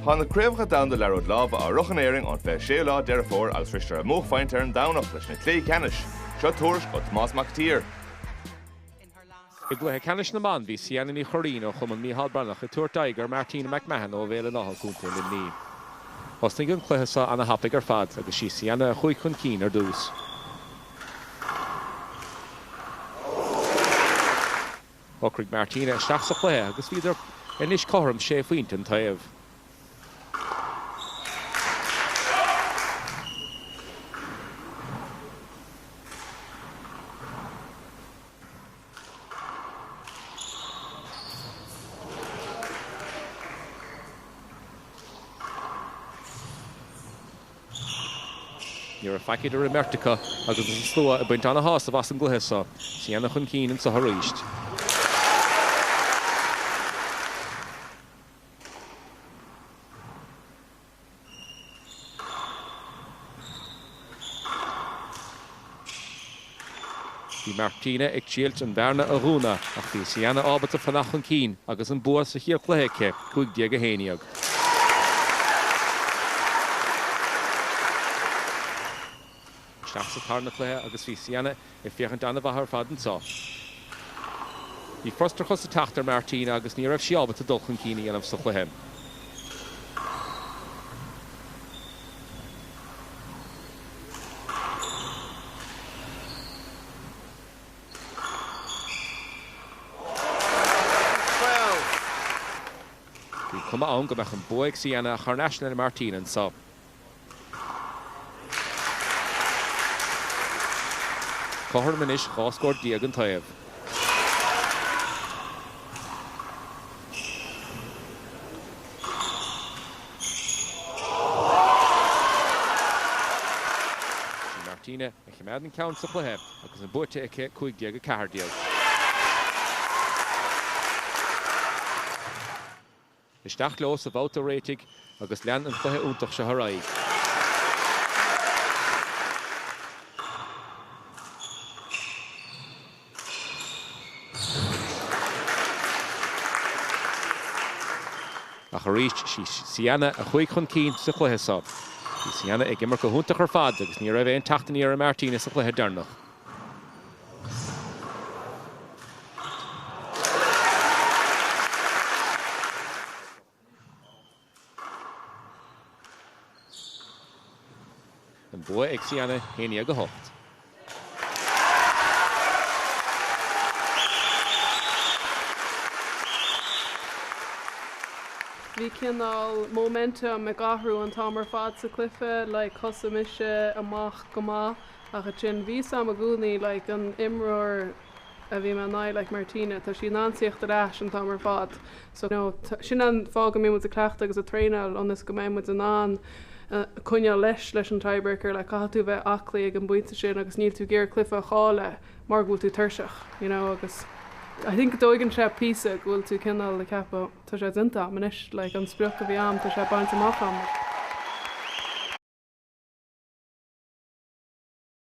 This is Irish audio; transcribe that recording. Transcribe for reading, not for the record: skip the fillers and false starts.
Tá na craobhacha Domhanda Liathróid Láimhe a ruchanéiring an bheith sé lá deir fór agus fristear a Buaicphointí ar an domhnach leis na clé Ceannais. Seo tuairis ó Tomás McTeer. I gcluiche Ceannais Mná bhí Ciana Ní Churraoin ó chum an mícheál brannach a tuairtaigh Martina McMahon ó bhéile nachal cúnta le ní. Osnaigh an cluiche sa anna hapig ar fad agus sí Ciana a chuig chun cín ar dús. Ocraigh Martina isteach sa chluiche agus bhíidir inis chothairm sé faointe an taobh. Níor a feicead ar Mertica agus is slua a buint anna hás a bhas an gcluiche sa. Ciana chun cín sa tharíist. Bhí Martina ag tíalt an bhearna a rúna ach bhí Ciana ábhairt a fannach chun cín agus an bua sa híor chluiche 15 héineag. Isteach sa tarna chluiche agus bhí Ciana i fiachant anna bhathar fad an sa. Bhí frostar chus a teachtar Martina agus ní raibh sí ábhairt a dul chun cín í anamh sa chluiche. Cuma an go bheith an buaig Ciana a charneisna na Martina an sa. Cóthar manis cháscóir díag an taobh. Martina a chimead an ceann sa chluiche agus an buaite aice 15 díag. Isteach leos a bhóta réitigh agus lean an chluiche úntaach se tharaigh. A choríist sí Ciana a chuig chun cín sa chluiche sa. Bhí Ciana ag imar go húntaach ar fad agus ní raibh éon teachtaí ar Martina sa chluiche dearnach. An bua ag Ciana héine go hocht. Bhí cinál momentum ag athrú an támar fad sa cluiche le cosamise amach go maith ach a sin bhí sam a gúnaí le an imreoir a bhí me ná le Martina tá sí násaíocht aráis an támar fad. So sin an fág go mé mu a cleachta agus a tréinál anas go mé mu an ná cúine leis an tiebreaker le caithú bheith aclaí ag an buinte sin agus níl tú géir cluiche a chála mar bhfuil tú tuirseach, agus I think dóigann sé písa bhfuil tú cinál le cepa tá sé dinta manis le an spruach a bhí am tá sé baint amach am.